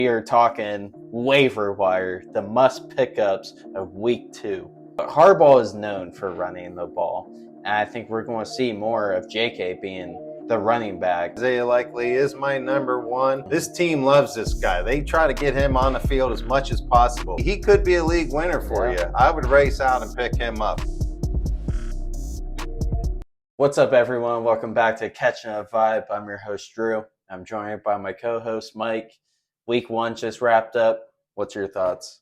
We are talking waiver wire, the must pickups of week 2. But Harbaugh is known for running the ball, and I think we're going to see more of JK being the running back. Isaiah likely is my number one. This team loves this guy. They try to get him on the field as much as possible. He could be a league winner for you. I would race out and pick him up. What's up, everyone? Welcome back to Catching a Vibe. I'm your host, Drew. I'm joined by my co-host, Mike. Week 1 just wrapped up. What's your thoughts?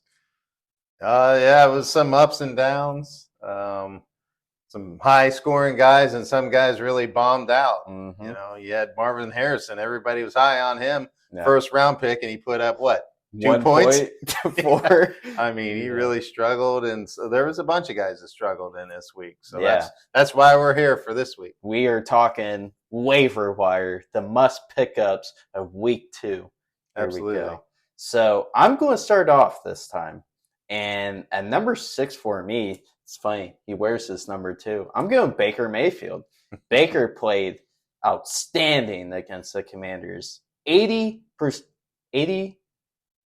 Yeah, it was some ups and downs. Some high-scoring guys and some guys really bombed out. Mm-hmm. You know, you had Marvin Harrison. Everybody was high on him. Yeah. First-round pick, and he put up, what, 2 1 points? point to 4. I mean, he really struggled, and so there was a bunch of guys that struggled in this week. So Yeah. that's why we're here for this week. We are talking waiver wire, the must pickups of week 2. There Absolutely. we go. So I'm going to start off this time. And at number 6 for me, it's funny, he wears this number 2. I'm going Baker Mayfield. Baker played outstanding against the Commanders. 80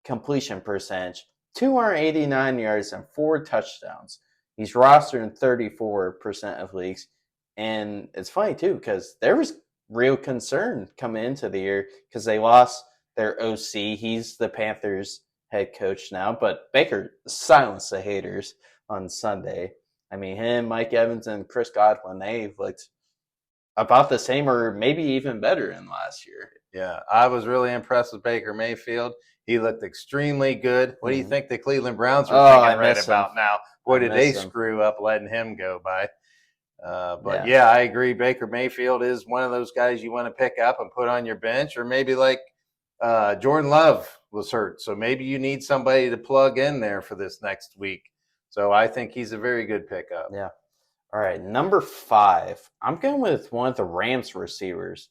completion percentage, 289 yards, and 4 touchdowns. He's rostered in 34% of leagues. And it's funny, too, because there was real concern coming into the year because they lost their OC. He's the Panthers' head coach now, but Baker silenced the haters on Sunday. I mean, him, Mike Evans, and Chris Godwin, they looked about the same or maybe even better than last year. Yeah, I was really impressed with Baker Mayfield. He looked extremely good. What do you think the Cleveland Browns were thinking right about now? Boy, did they screw up letting him go by. But yeah, I agree. Baker Mayfield is one of those guys you want to pick up and put on your bench, or maybe like Jordan Love was hurt. So maybe you need somebody to plug in there for this next week. So I think he's a very good pickup. Yeah. All right, number 5. I'm going with one of the Rams receivers.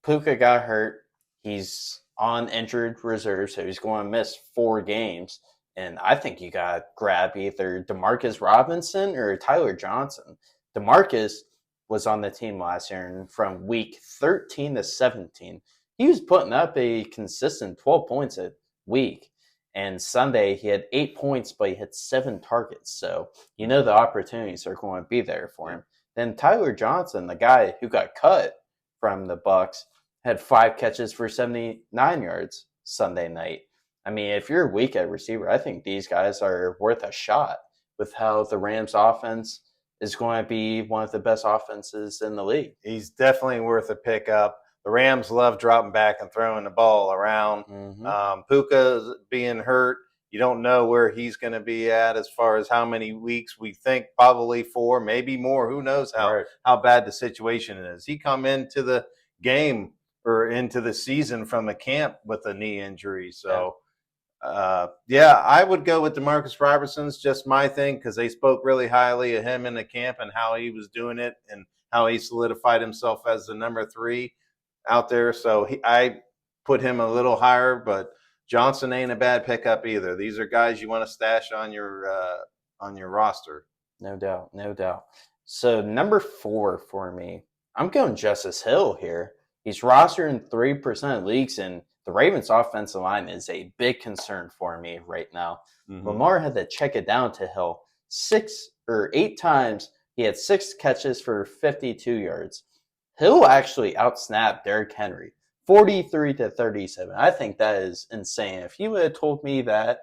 Puka got hurt. He's on injured reserve, so he's going to miss 4 games. And I think you got to grab either DeMarcus Robinson or Tyler Johnson. DeMarcus was on the team last year, and from week 13 to 17, he was putting up a consistent 12 points a week. And Sunday, he had 8 points, but he had 7 targets. So you know the opportunities are going to be there for him. Then Tyler Johnson, the guy who got cut from the Bucs, had 5 catches for 79 yards Sunday night. I mean, if you're weak at receiver, I think these guys are worth a shot with how the Rams offense is going to be one of the best offenses in the league. He's definitely worth a pickup. The Rams love dropping back and throwing the ball around. Puka being hurt. You don't know where he's going to be at as far as how many weeks. We think probably 4, maybe more. Who knows how bad the situation is. He come into the game or into the season from the camp with a knee injury. So, I would go with DeMarcus Robinson's just my thing because they spoke really highly of him in the camp and how he was doing it and how he solidified himself as the number 3 out there. So I put him a little higher, but Johnson ain't a bad pickup either. These are guys you want to stash on your roster. No doubt, no doubt. So number 4 for me, I'm going Justice Hill here. He's rostered in 3% of leagues, and the Ravens' offensive line is a big concern for me right now. Lamar had to check it down to Hill 6 or 8 times. He had 6 catches for 52 yards. Hill actually outsnapped Derrick Henry 43-37. I think that is insane. If you would have told me that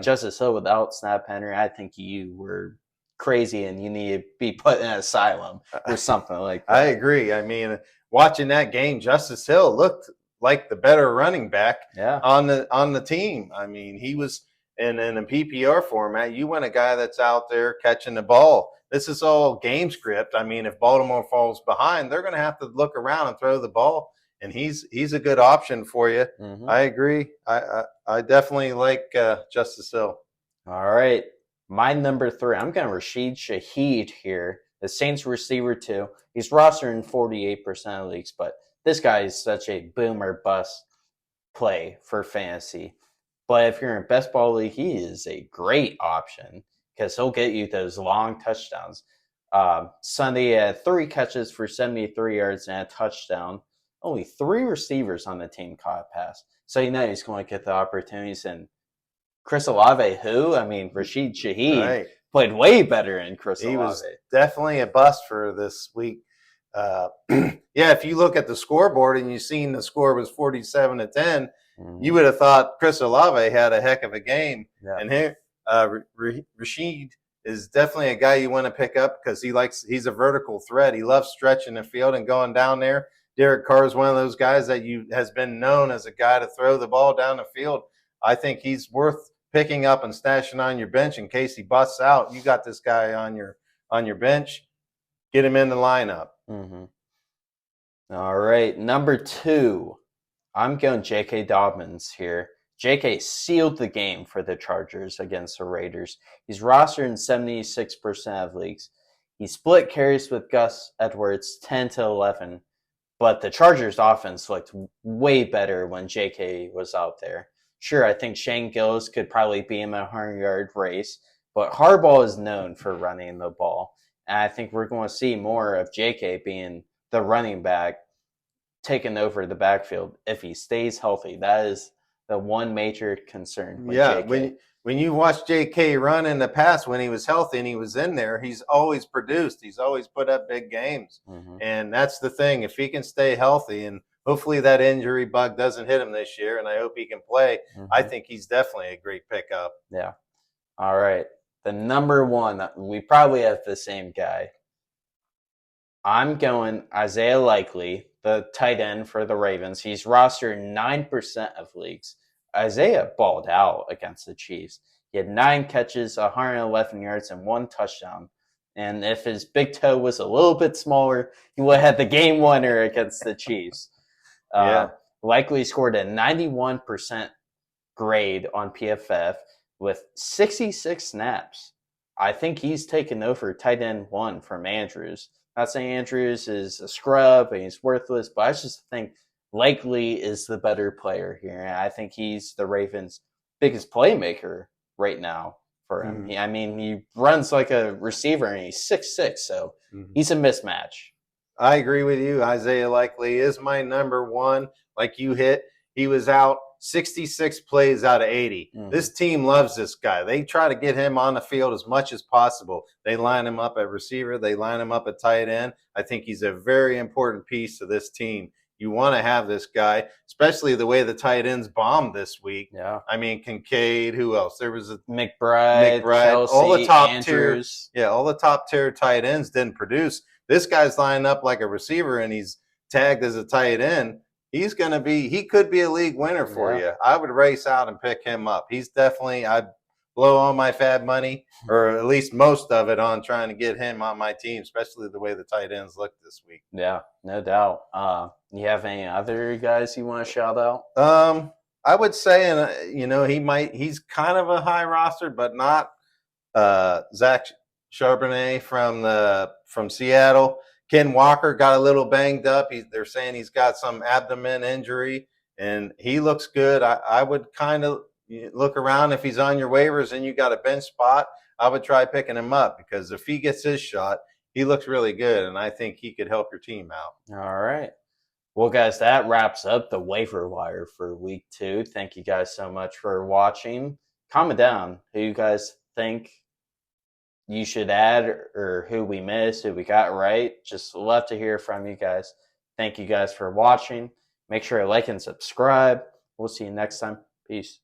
Justice Hill would outsnap Henry, I think you were crazy and you need to be put in an asylum or something like that. I agree. I mean, watching that game, Justice Hill looked like the better running back on the team. I mean, he was in a PPR format. You want a guy that's out there catching the ball. This is all game script. I mean, if Baltimore falls behind, they're going to have to look around and throw the ball, and he's a good option for you. I agree. I definitely like Justice Hill. All right. My number 3, I'm going Rasheed Shahid here, the Saints receiver too. He's rostered in 48% of leagues, but this guy is such a boomer bust play for fantasy. But if you're in best ball league, he is a great option because he'll get you those long touchdowns. Sunday, he had 3 catches for 73 yards and a touchdown. Only 3 receivers on the team caught a pass. So he's going to get the opportunities. And Chris Olave, who? I mean, Rasheed Shahid Right. played way better in Chris He Olave. was definitely a bust for this week. Yeah, if you look at the scoreboard and you've seen the score was 47-10, you would have thought Chris Olave had a heck of a game. Yeah. And here, Rasheed is definitely a guy you want to pick up because he's a vertical threat. He loves stretching the field and going down there. Derek Carr is one of those guys that has been known as a guy to throw the ball down the field. I think he's worth picking up and stashing on your bench in case he busts out. You got this guy on your bench. Get him in the lineup. Mm-hmm. All right, number 2. I'm going J.K. Dodman's here. J.K. sealed the game for the Chargers against the Raiders. He's rostered in 76% of leagues. He split carries with Gus Edwards 10-11, but the Chargers offense looked way better when J.K. was out there. Sure, I think Shane Gillis could probably be in a 100-yard race, but Harbaugh is known for running the ball. And I think we're going to see more of J.K. being the running back taking over the backfield if he stays healthy. That is the one major concern with JK. When you watch JK run in the past when he was healthy and he was in there, he's always produced. He's always put up big games. Mm-hmm. And that's the thing. If he can stay healthy, and hopefully that injury bug doesn't hit him this year, and I hope he can play, I think he's definitely a great pickup. Yeah. All right. The number 1, we probably have the same guy. I'm going Isaiah Likely, the tight end for the Ravens. He's rostered 9% of leagues. Isaiah balled out against the Chiefs. He had 9 catches, 111 yards, and 1 touchdown. And if his big toe was a little bit smaller, he would have had the game winner against the Chiefs. Likely scored a 91% grade on PFF with 66 snaps. I think he's taken over tight end 1 from Andrews. Not saying Andrews is a scrub and he's worthless, but I just think Likely is the better player here. And I think he's the Ravens' biggest playmaker right now for him. Mm-hmm. He runs like a receiver and he's 6'6", so he's a mismatch. I agree with you. Isaiah Likely is my number 1. Like you hit, he was out 66 plays out of 80. Mm-hmm. This team loves this guy. They try to get him on the field as much as possible. They line him up at receiver. They line him up at tight end. I think he's a very important piece of this team. You want to have this guy, especially the way the tight ends bombed this week. Yeah. Kincaid, who else? There was a McBride, Kelsey, all the top Andrews. tier. Yeah, all the top tier tight ends didn't produce. This guy's lining up like a receiver and he's tagged as a tight end. He could be a league winner for you. I would race out and pick him up. He's definitely, I'd blow all my fab money, or at least most of it, on trying to get him on my team, especially the way the tight ends look this week. Yeah, no doubt. You have any other guys you want to shout out? I would say, and he's kind of a high roster, but not Zach Charbonnet from Seattle. Ken Walker got a little banged up. They're saying he's got some abdomen injury, and he looks good. I would kind of look around if he's on your waivers and you got a bench spot. I would try picking him up because if he gets his shot, he looks really good, and I think he could help your team out. All right. Well, guys, that wraps up the waiver wire for week 2. Thank you guys so much for watching. Comment down who you guys think you should add, or who we missed, who we got right. Just love to hear from you guys. Thank you guys for watching. Make sure to like and subscribe. We'll see you next time. Peace.